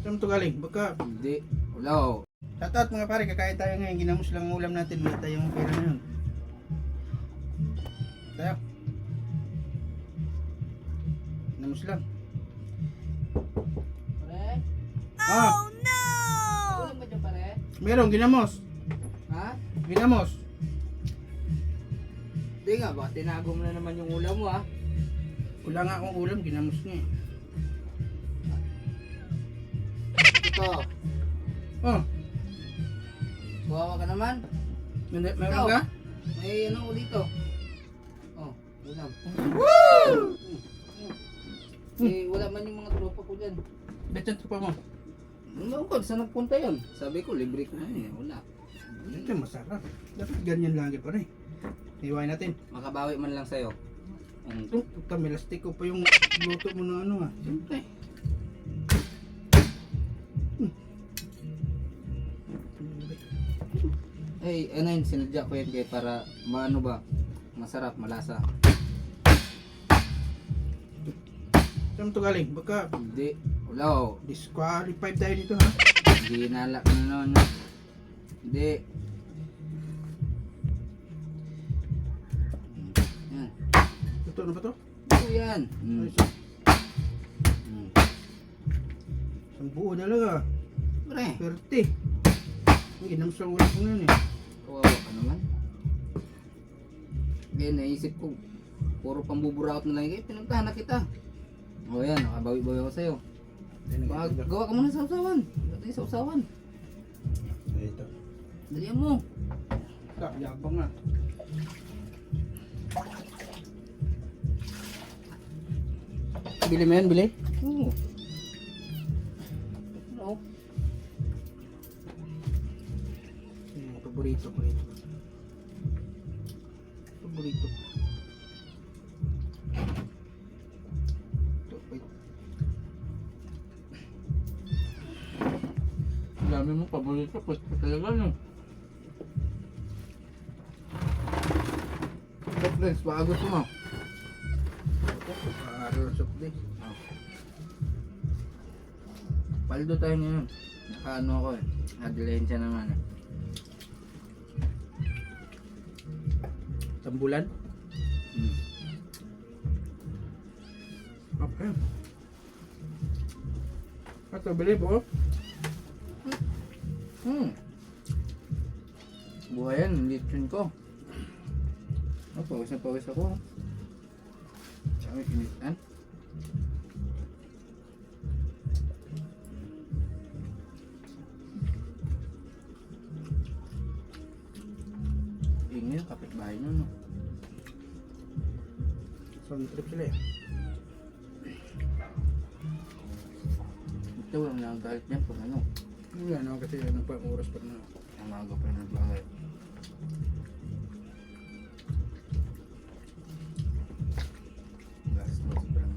Saan to galing? Baka. Hindi. Wala oh. Shoutout mga pare, kakain tayo ngayon. Ginamos lang ang ulam natin. Wala tayong pera na yun. Tayo. Ginamos lang. Pare? Ah, Ulam ba dyan pare? meron, ginamos. Ha? Ginamos. Hindi nga ba? Tinago mo na naman yung ulam mo ha? Wala nga akong ulam, ginamos nga eh. Ito. Oh, Buhawa ka naman. meron Ikaw. ka? May ano ko dito. Oh, ulam. Woo! Eh, wala man yung mga tropa ko dyan. Betyan to pa mo. Ano ko? Saan nagpunta yun? Sabi ko, libre ko na yun eh. Wala. Ito masarap. Dapat ganyan lagi pare. Iwain natin. Makabawi man lang sa'yo. Ito, puta, may lastiko pa yung luto mo na ano ah. Siyempre. Eh, ano yun? Sinadya ko yan kaya para maano ba? Masarap, malasa. Saan to galing? Baka Hindi. Wala oh. disqualified tayo dito ha. Hindi nalak na naman yun. Hindi. Yan. Ito na ba to? Ito yan. Ay, Mm. isang buo talaga. Pre, Perte. Ay, ginamos lang ulam ko ngayon eh. kawawa ka naman. Kaya naisip ko, puro pambuburaot na lang. Kaya pinuntahan na kita. O yan, nakabawi-bawi ako sa'yo. Gawa ka muna sa usawan. Dati sa usawan. Ito. Dalihan mo. Yabang nga. Bili mo yan, bili? Oo. Oo. Paborito. Paborito. Ito, wait. Ang dami mo paborito, pwede pa talaga no. Soft drinks, baka gusto mo. Ito, araw ng soft drinks. Paldo tayo ngayon. Nakaano ako eh. Nadilensya naman eh. Tambulan. Hmm. Okay. Ito, bili po. Buhay yan, lechon ko. Oh, pawis na pawis ako. Sabi, initan. Ingay yung kapitbahay nyo, no? Sound trip sila eh. Ito, walang nagagalit niyan kung ano. Wala naman kasi ano pa oras pa na. Ang maaga pa yung nagbagay. Gas mo sobrang.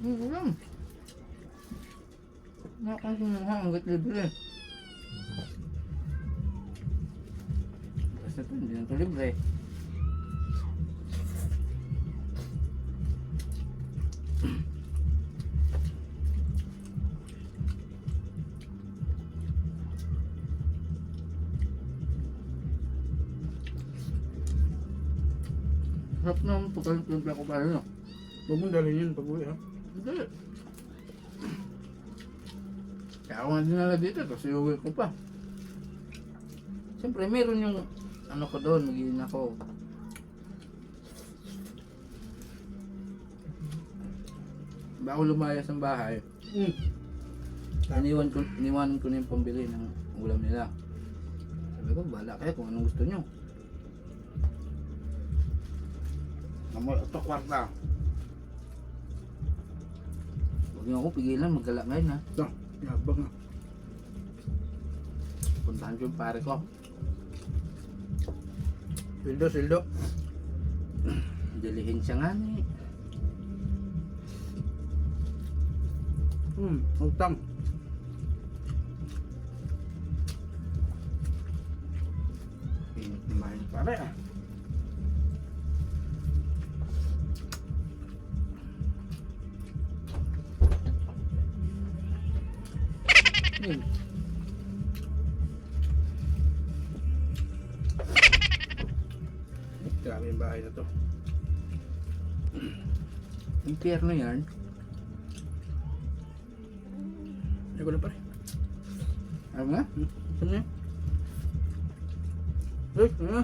Ulam. Nakakasimuha hanggat libre. Basta ito, hindi na ito libre. Sarap naman pagkalimpla ko pa rin. Huwag mong dalhin yun pag uwi ha. Hindi. Kaya ako nga dinala dito, tapos iuwi ko pa. Siyempre, meron yung ano ko doon, magiging ako. Bago lumayas ang bahay, iniwanan ko na yung pambili ng ulam nila. Sabi ko, bahala kayo kung anong gusto nyo. Amoy ito kwarta. Huwag nyo ako pigilan, maggalak ngayon ha. Ito, yabang nga. Puntahan ko yung pare ko. Sildo. Dilihin siya nga ni. Utang. Pinit naman. Pare ah. Ayun. Grabe yung bahay na to. Impyerno yan. Ay ko na pare. Ano nga? Saan niya? Ay, ano?